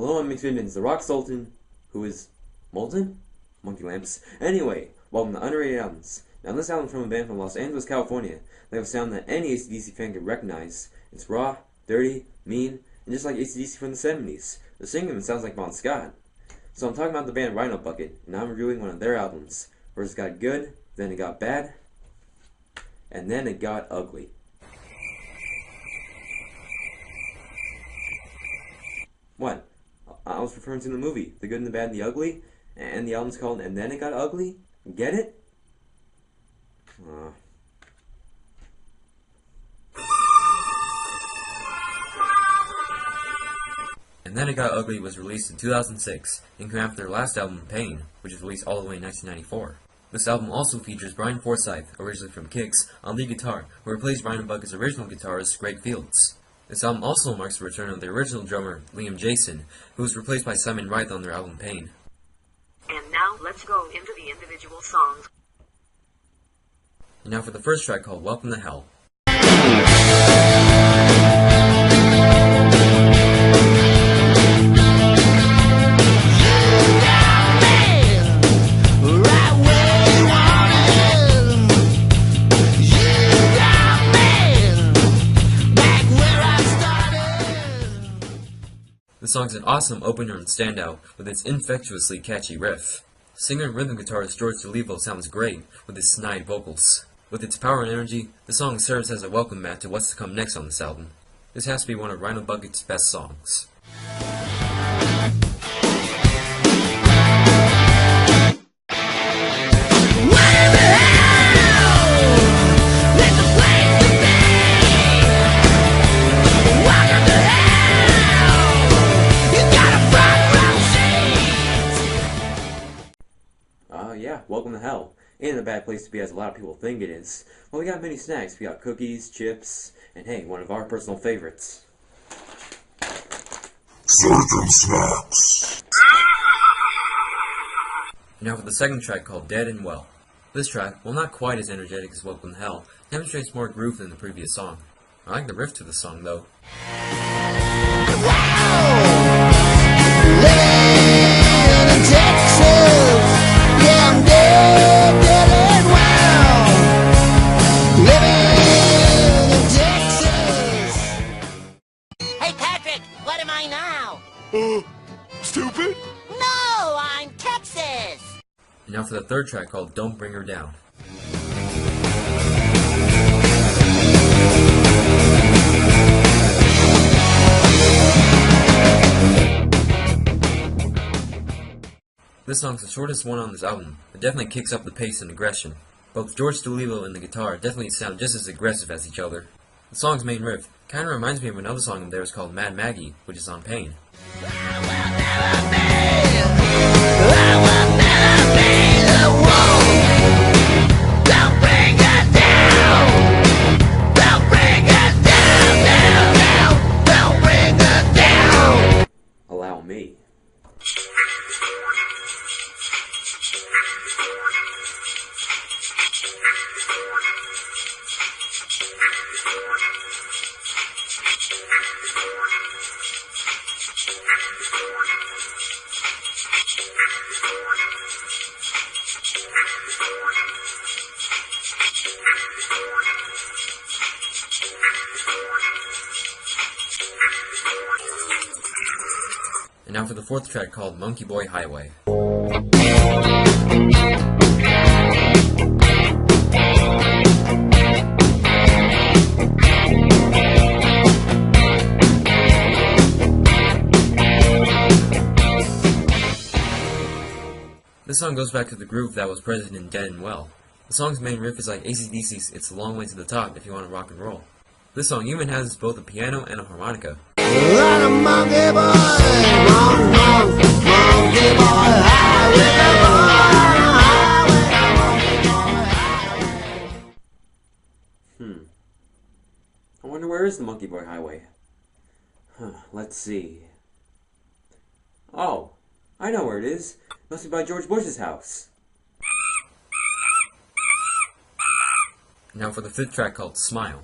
Hello, I'm mixed it's the Rock Sultan, who is molten? Monkey lamps. Anyway, welcome to Underrated Albums. Now this album from a band from Los Angeles, California. They have a sound that any AC/DC fan could recognize. It's raw, dirty, mean, and just like AC/DC from the 70s. The singing sounds like Bon Scott. So I'm talking about the band Rhino Bucket, and I'm reviewing one of their albums. First it got good, then it got bad, and then it got ugly. What? I was referring to the movie, The Good and the Bad and the Ugly, and the album's called And Then It Got Ugly? Get it? And Then It Got Ugly was released in 2006, and came after their last album, Pain, which was released all the way in 1994. This album also features Brian Forsythe, originally from Kix, on lead guitar, who replaced Rhino Bucket's original guitarist, Greg Fields. This album also marks the return of the original drummer, Liam Jason, who was replaced by Simon Wright on their album Pain. And now let's go into the individual songs. And now for the first track called Welcome to Hell. The song's an awesome opener and standout with its infectiously catchy riff. Singer and rhythm guitarist Georg Dolivo sounds great with his snide vocals. With its power and energy, the song serves as a welcome mat to what's to come next on this album. This has to be one of Rhino Bucket's best songs. Yeah, welcome to hell. Ain't a bad place to be as a lot of people think it is. Well, we got many snacks. We got cookies, chips, and hey, one of our personal favorites. Surgeon snacks. Now for the second track called Dead and Well. This track, while not quite as energetic as Welcome to Hell, demonstrates more groove than the previous song. I like the riff to the song though. Stupid? No, I'm Texas! And now for the third track called Don't Bring Her Down. This song's the shortest one on this album, but definitely kicks up the pace and aggression. Both Georg Dolivo and the guitar definitely sound just as aggressive as each other. The song's main riff kinda reminds me of another song of theirs called Mad Maggie, which is on Pain. Allow me. And now for the fourth track called Monkey Boy Highway. This song goes back to the groove that was present in Dead and Well. The song's main riff is like AC/DC's It's a Long Way to the Top if you want to rock and roll. This song even has both a piano and a harmonica. I wonder where is the Monkey Boy Highway? Let's see. Oh, I know where it is. Must be by George Bush's house. Now for the fifth track called Smile.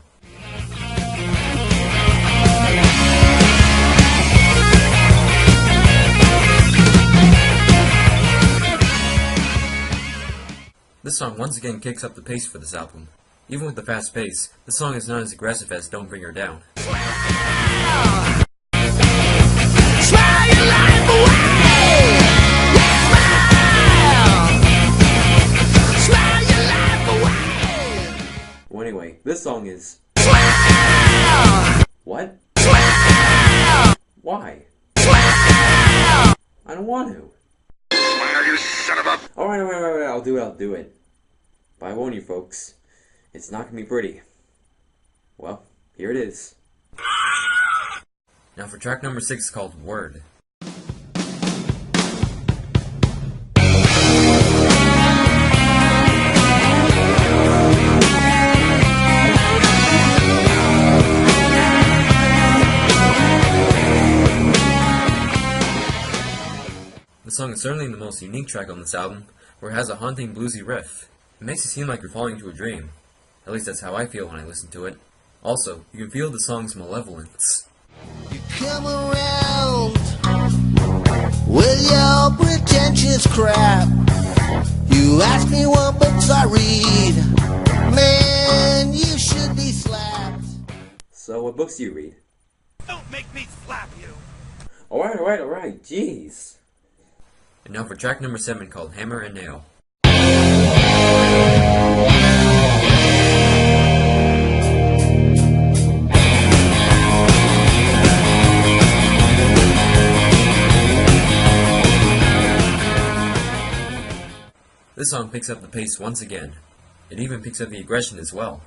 this song once again kicks up the pace for this album. Even with the fast pace, the song is not as aggressive as Don't Bring Her Down. Well, anyway, this song is... What? Why? I don't want to. You son of a... Alright, I'll do it. But I warn you folks, it's not gonna be pretty. Well, here it is. Now for track number 6 called Word. The song is certainly the most unique track on this album, where it has a haunting bluesy riff. It makes it seem like you're falling into a dream. At least that's how I feel when I listen to it. Also, you can feel the song's malevolence. You come around with your pretentious crap. You ask me what books I read. Man, you should be slapped. So, what books do you read? Don't make me slap you. Alright, jeez. And now for track number 7 called Hammer and Nail. This song picks up the pace once again. It even picks up the aggression as well.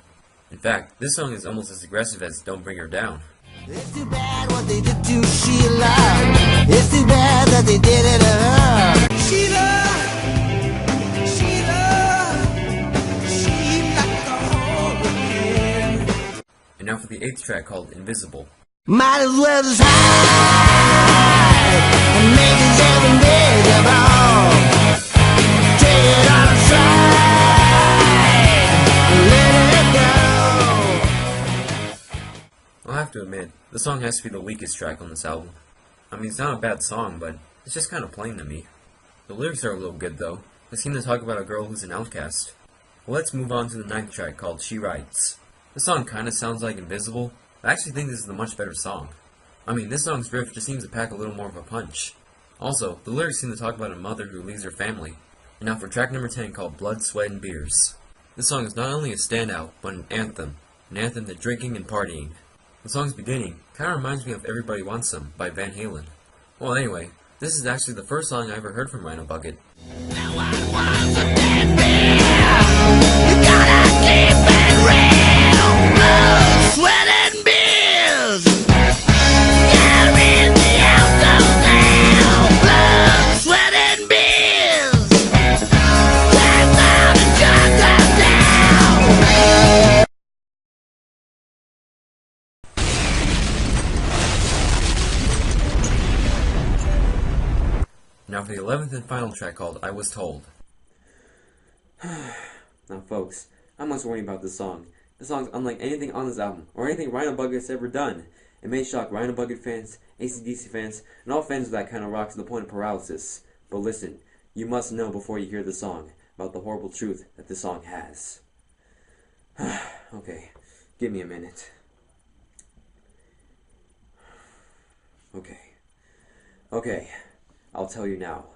In fact, this song is almost as aggressive as Don't Bring Her Down. It's too bad what they did to Sheila. It's too bad that they did it to her. Sheila, she like the whole again. And now for the 8th track called Invisible. Might as well just hide and make yourself invisible. Take it on stride, let it go. I'll have to admit, the song has to be the weakest track on this album. I mean, it's not a bad song, but it's just kind of plain to me. The lyrics are a little good though. They seem to talk about a girl who's an outcast. Well, let's move on to the 9th track called She Writes. This song kinda sounds like Invisible, but I actually think this is the much better song. I mean, this song's riff just seems to pack a little more of a punch. Also, the lyrics seem to talk about a mother who leaves her family. And now for track number 10 called Blood, Sweat, and Beers. This song is not only a standout, but an anthem to drinking and partying. The song's beginning kinda reminds me of Everybody Wants Some by Van Halen. Well anyway, this is actually the first song I ever heard from Rhino Bucket. Now I want a dead beer. You gotta keep it real. Blood, sweat, and beers. Carry the outdoors now. Blood, sweat, and beers. Time out and shut them down. Now for the 11th and final track called I Was Told. Now folks, I'm not worried about this song. This song's unlike anything on this album, or anything Rhino Bucket's ever done. It may shock Rhino Bucket fans, AC/DC fans, and all fans of that kind of rock to the point of paralysis. But listen, you must know before you hear the song about the horrible truth that this song has. Okay, give me a minute. Okay, I'll tell you now.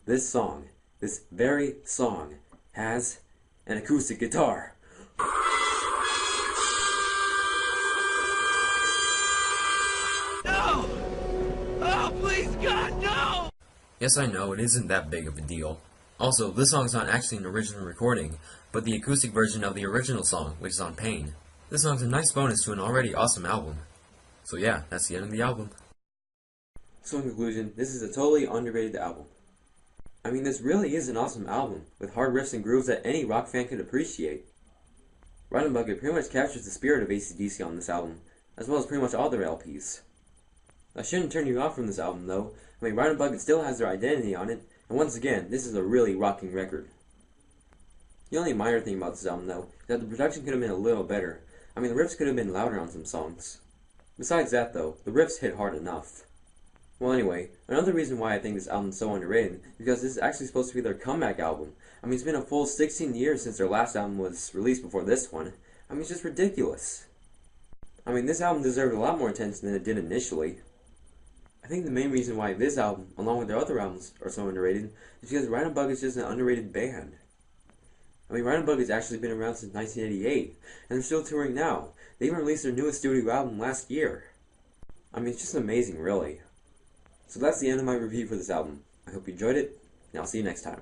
This song, this very song, has an acoustic guitar. No! Oh, please, God, no! Yes, I know, it isn't that big of a deal. Also, this song's not actually an original recording, but the acoustic version of the original song, which is on Pain. This song's a nice bonus to an already awesome album. So yeah, that's the end of the album. So in conclusion, this is a totally underrated album. I mean, this really is an awesome album, with hard riffs and grooves that any rock fan could appreciate. Rhino Bucket pretty much captures the spirit of AC/DC on this album, as well as pretty much all their LPs. That shouldn't turn you off from this album though. I mean, Rhino Bucket still has their identity on it, and once again, this is a really rocking record. The only minor thing about this album though, is that the production could have been a little better. I mean, the riffs could have been louder on some songs. Besides that though, the riffs hit hard enough. Well, anyway, another reason why I think this album's so underrated is because this is actually supposed to be their comeback album. I mean, it's been a full 16 years since their last album was released before this one. I mean, it's just ridiculous. I mean, this album deserved a lot more attention than it did initially. I think the main reason why this album, along with their other albums, are so underrated is because Ride and Bug is just an underrated band. I mean, Ride and Bug has actually been around since 1988, and they're still touring now. They even released their newest studio album last year. I mean, it's just amazing, really. So that's the end of my review for this album. I hope you enjoyed it, and I'll see you next time.